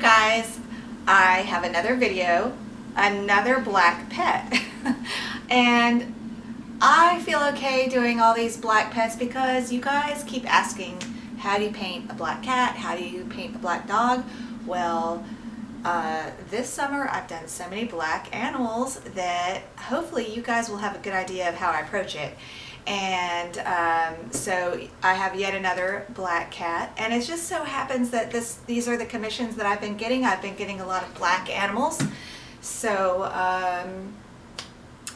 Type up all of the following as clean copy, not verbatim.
guys, I have another video, another black pet. And I feel okay doing all these black pets because you guys keep asking, how do you paint a black cat? How do you paint a black dog? Well, this summer I've done so many black animals that hopefully you guys will have a good idea of how I approach it. And so I have yet another black cat, and it just so happens that these are the commissions that I've been getting. I've been getting a lot of black animals, so I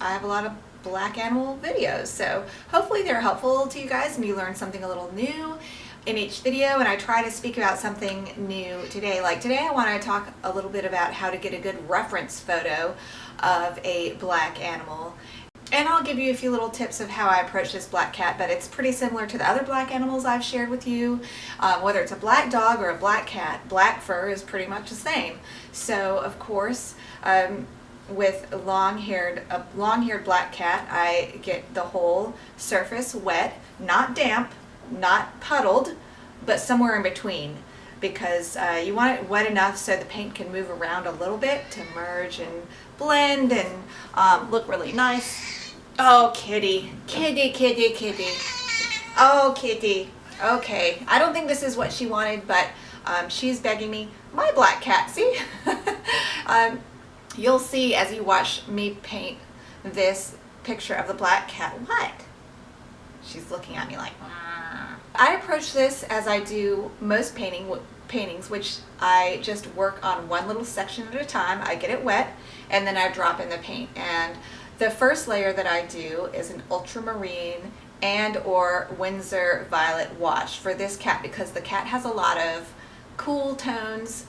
have a lot of black animal videos, so hopefully they're helpful to you guys and you learn something a little new in each video. And I try to speak about something new today. Like today I want to talk a little bit about how to get a good reference photo of a black animal. And I'll give you a few little tips of how I approach this black cat, but it's pretty similar to the other black animals I've shared with you. Whether it's a black dog or a black cat, black fur is pretty much the same. So of course, with a long-haired black cat, I get the whole surface wet, not damp, not puddled, but somewhere in between, because you want it wet enough so the paint can move around a little bit to merge and blend and look really nice. Oh, kitty, kitty, kitty, kitty. Oh, kitty. Okay, I don't think this is what she wanted, but she's begging me. My black cat, see? You'll see as you watch me paint this picture of the black cat. What? She's looking at me like, I approach this as I do most paintings, which I just work on one little section at a time. I get it wet and then I drop in the paint. And the first layer that I do is an ultramarine and or Windsor violet wash for this cat, because the cat has a lot of cool tones,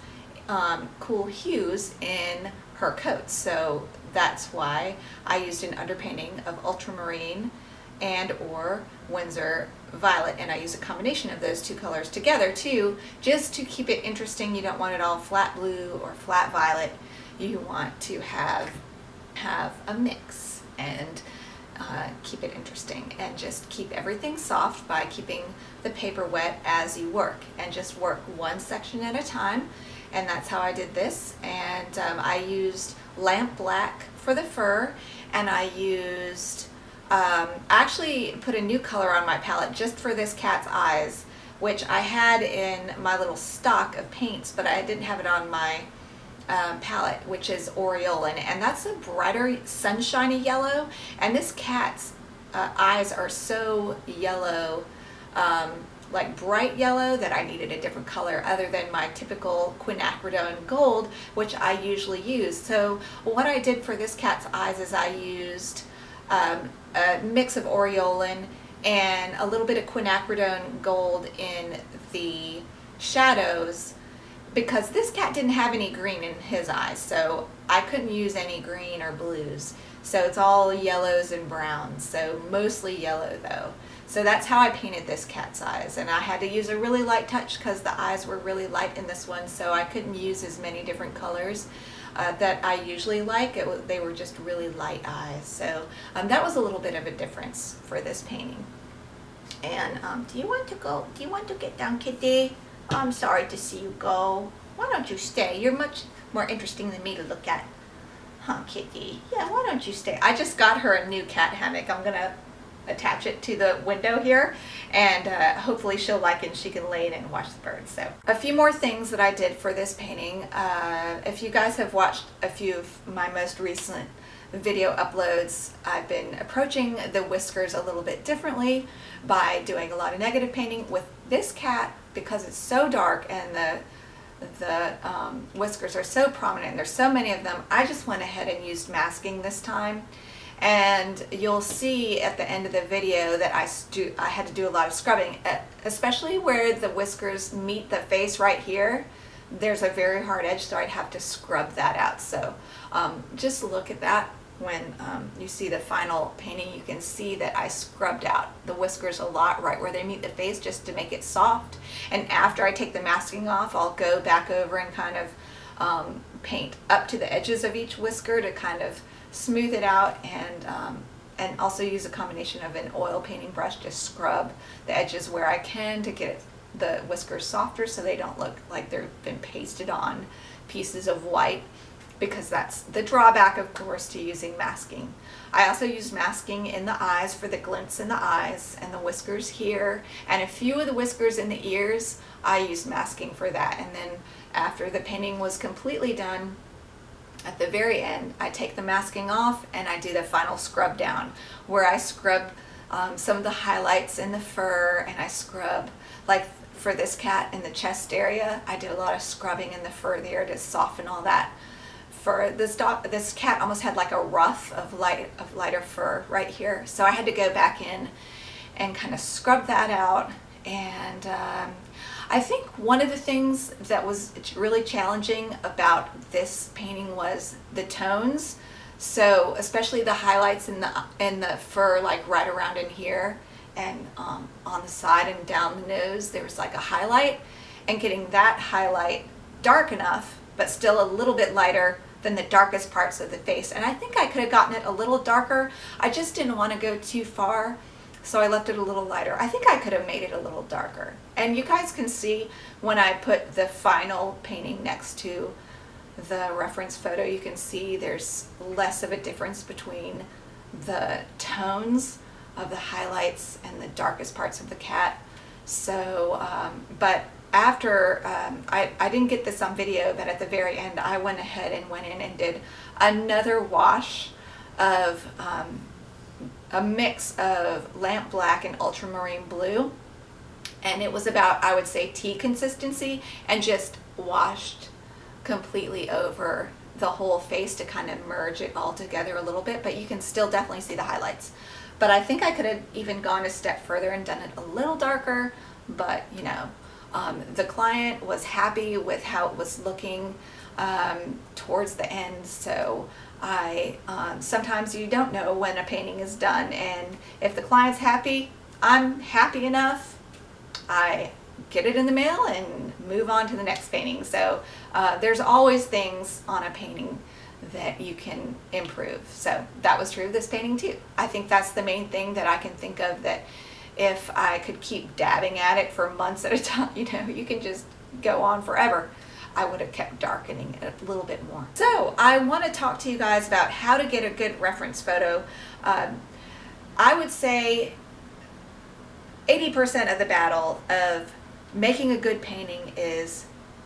cool hues in her coat. So that's why I used an underpainting of ultramarine and or Windsor violet, and I use a combination of those two colors together too, just to keep it interesting. You don't want it all flat blue or flat violet. You want to have a mix and keep it interesting, and just keep everything soft by keeping the paper wet as you work, and just work one section at a time. And that's how I did this. And I used lamp black for the fur, and I used actually put a new color on my palette just for this cat's eyes, which I had in my little stock of paints, but I didn't have it on my palette, which is Aureolin, and that's a brighter sunshiny yellow. And this cat's eyes are so yellow, like bright yellow, that I needed a different color other than my typical quinacridone gold, which I usually use. So what I did for this cat's eyes is I used a mix of Aureolin and a little bit of quinacridone gold in the shadows, because this cat didn't have any green in his eyes, so I couldn't use any green or blues. So it's all yellows and browns, so mostly yellow though. So that's how I painted this cat's eyes, and I had to use a really light touch because the eyes were really light in this one, so I couldn't use as many different colors that I usually like. They were just really light eyes, so that was a little bit of a difference for this painting. And do you want to go? Do you want to get down, kitty? I'm sorry to see you go. Why don't you stay? You're much more interesting than me to look at. Huh, kitty? Yeah, why don't you stay? I just got her a new cat hammock. I'm gonna attach it to the window here, and hopefully she'll like it and she can lay in it and watch the birds. So a few more things that I did for this painting. If you guys have watched a few of my most recent video uploads, I've been approaching the whiskers a little bit differently by doing a lot of negative painting. With this cat, because it's so dark and the whiskers are so prominent, and there's so many of them, I just went ahead and used masking this time. And you'll see at the end of the video that I had to do a lot of scrubbing, especially where the whiskers meet the face right here. There's a very hard edge, so I'd have to scrub that out. So just look at that. When you see the final painting, you can see that I scrubbed out the whiskers a lot right where they meet the face, just to make it soft. And after I take the masking off, I'll go back over and kind of paint up to the edges of each whisker to kind of smooth it out, and also use a combination of an oil painting brush to scrub the edges where I can, to get it the whiskers softer so they don't look like they've been pasted on pieces of white, because that's the drawback, of course, to using masking. I also used masking in the eyes for the glints in the eyes and the whiskers here, and a few of the whiskers in the ears. I used masking for that. And then after the painting was completely done, at the very end, I take the masking off and I do the final scrub down, where I scrub some of the highlights in the fur, and I scrub, like for this cat in the chest area, I did a lot of scrubbing in the fur there to soften all that. For this dog, this cat almost had like a ruff of lighter fur right here, so I had to go back in and kind of scrub that out. And I think one of the things that was really challenging about this painting was the tones. So especially the highlights in the fur, like right around in here, and on the side and down the nose, there was like a highlight, and getting that highlight dark enough but still a little bit lighter than the darkest parts of the face. And I think I could have gotten it a little darker. I just didn't want to go too far, so I left it a little lighter. I think I could have made it a little darker. And you guys can see when I put the final painting next to the reference photo, you can see there's less of a difference between the tones of the highlights and the darkest parts of the cat. So, but after, I didn't get this on video, but at the very end, I went ahead and went in and did another wash of a mix of lamp black and ultramarine blue. And it was about, I would say, tea consistency, and just washed completely over the whole face to kind of merge it all together a little bit, but you can still definitely see the highlights. But I think I could have even gone a step further and done it a little darker, but you know, the client was happy with how it was looking towards the end. So sometimes you don't know when a painting is done, and if the client's happy, I'm happy enough. I get it in the mail and move on to the next painting. So there's always things on a painting that you can improve. So that was true of this painting too. I think that's the main thing that I can think of, that if I could keep dabbing at it for months at a time, you know, you can just go on forever, I would have kept darkening it a little bit more. So I want to talk to you guys about how to get a good reference photo. I would say 80% of the battle of making a good painting is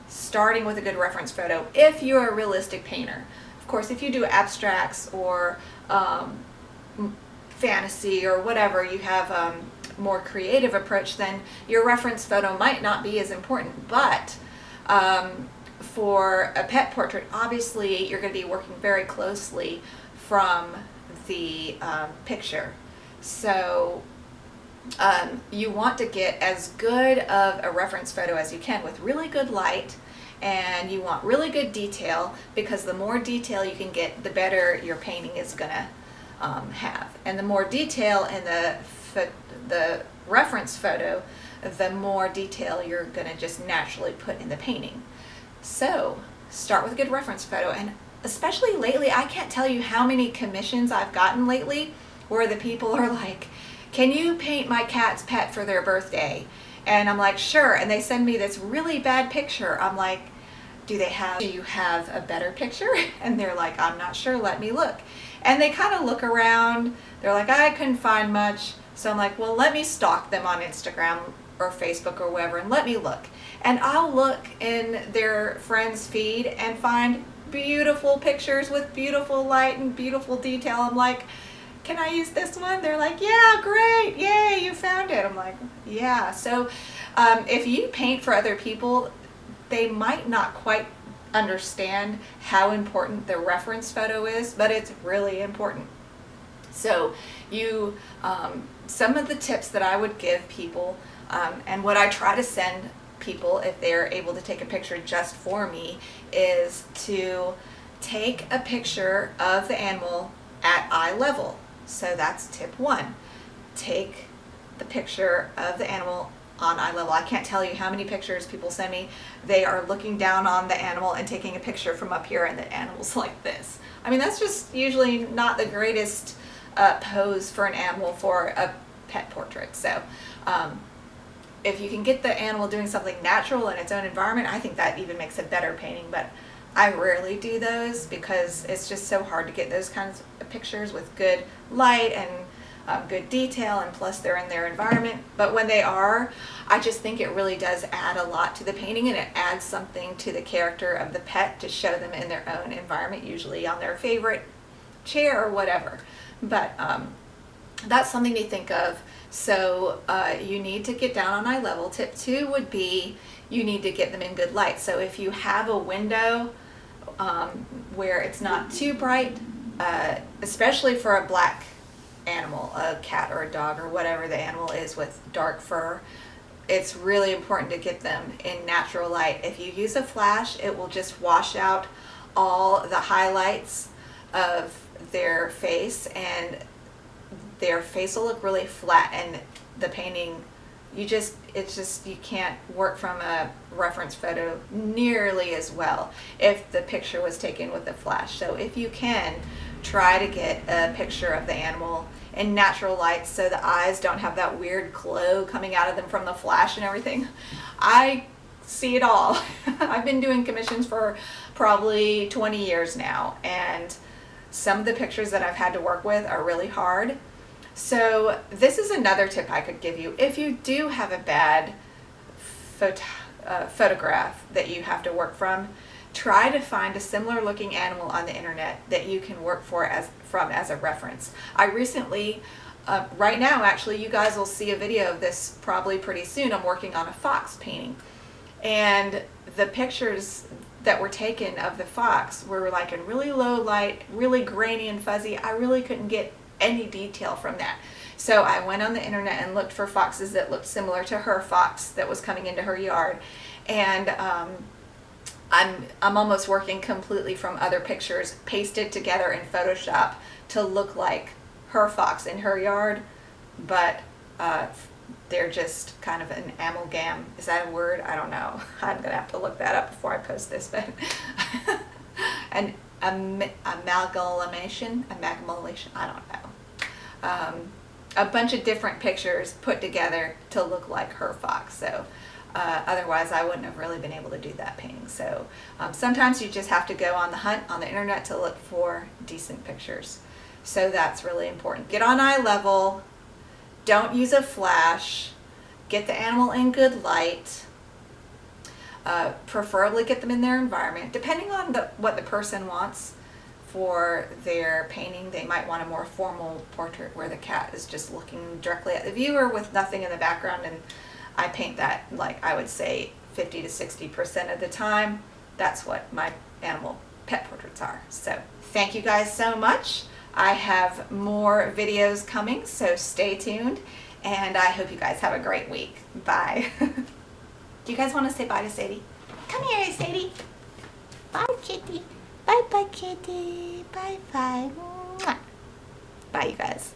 starting with a good reference photo if you're a realistic painter. Of course, if you do abstracts or fantasy or whatever, you have a more creative approach, then your reference photo might not be as important. But for a pet portrait, obviously you're going to be working very closely from the picture. So you want to get as good of a reference photo as you can with really good light, and you want really good detail, because the more detail you can get, the better your painting is going to have. And the more detail in the reference photo, the more detail you're going to just naturally put in the painting. So start with a good reference photo. And especially lately, I can't tell you how many commissions I've gotten lately where the people are like, can you paint my cat's pet for their birthday? And I'm like, sure. And they send me this really bad picture. I'm like, do you have a better picture? And they're like, I'm not sure, let me look. And they kind of look around. They're like, I couldn't find much. So I'm like, well, let me stalk them on Instagram or Facebook or wherever, and let me look. And I'll look in their friend's feed and find beautiful pictures with beautiful light and beautiful detail. I'm like, can I use this one? They're like, yeah, great, yay, you found it. I'm like, yeah. So if you paint for other people, they might not quite understand how important the reference photo is, but it's really important. So you, some of the tips that I would give people, and what I try to send people if they're able to take a picture just for me, is to take a picture of the animal at eye level. So that's tip one. Take the picture of the animal on eye level. I can't tell you how many pictures people send me. They are looking down on the animal and taking a picture from up here, and the animal's like this. I mean, that's just usually not the greatest pose for an animal for a pet portrait. So if you can get the animal doing something natural in its own environment, I think that even makes a better painting. But I rarely do those because it's just so hard to get those kinds of pictures with good light and good detail, and plus they're in their environment. But when they are, I just think it really does add a lot to the painting, and it adds something to the character of the pet to show them in their own environment, usually on their favorite chair or whatever. But that's something to think of. So you need to get down on eye level. Tip 2 would be you need to get them in good light. So if you have a window where it's not too bright, especially for a black animal, a cat or a dog or whatever the animal is with dark fur, it's really important to get them in natural light. If you use a flash, it will just wash out all the highlights of their face, and their face will look really flat, and the painting, you can't work from a reference photo nearly as well if the picture was taken with a flash. So if you can, try to get a picture of the animal in natural light so the eyes don't have that weird glow coming out of them from the flash and everything. I see it all. I've been doing commissions for probably 20 years now, and some of the pictures that I've had to work with are really hard. So this is another tip I could give you. If you do have a bad photograph that you have to work from, try to find a similar looking animal on the internet that you can work from as a reference. I recently, right now actually, you guys will see a video of this probably pretty soon. I'm working on a fox painting, and the pictures that were taken of the fox were like in really low light, really grainy and fuzzy. I really couldn't get any detail from that. So I went on the internet and looked for foxes that looked similar to her fox that was coming into her yard, and I'm almost working completely from other pictures pasted together in Photoshop to look like her fox in her yard, but they're just kind of an amalgam. Is that a word? I don't know. I'm gonna have to look that up before I post this, but an amalgamation, I don't know. A bunch of different pictures put together to look like her fox. So otherwise I wouldn't have really been able to do that painting. So sometimes you just have to go on the hunt on the internet to look for decent pictures. So that's really important. Get on eye level, don't use a flash, get the animal in good light, preferably get them in their environment. Depending on what the person wants for their painting, they might want a more formal portrait where the cat is just looking directly at the viewer with nothing in the background, and I paint that, like, I would say 50 to 60% of the time. That's what my animal pet portraits are. So thank you guys so much. I have more videos coming, so stay tuned, and I hope you guys have a great week. Bye. Do you guys want to say bye to Sadie? Come here, Sadie. Bye, kitty. Bye-bye, kitty. Bye-bye. Bye, you guys.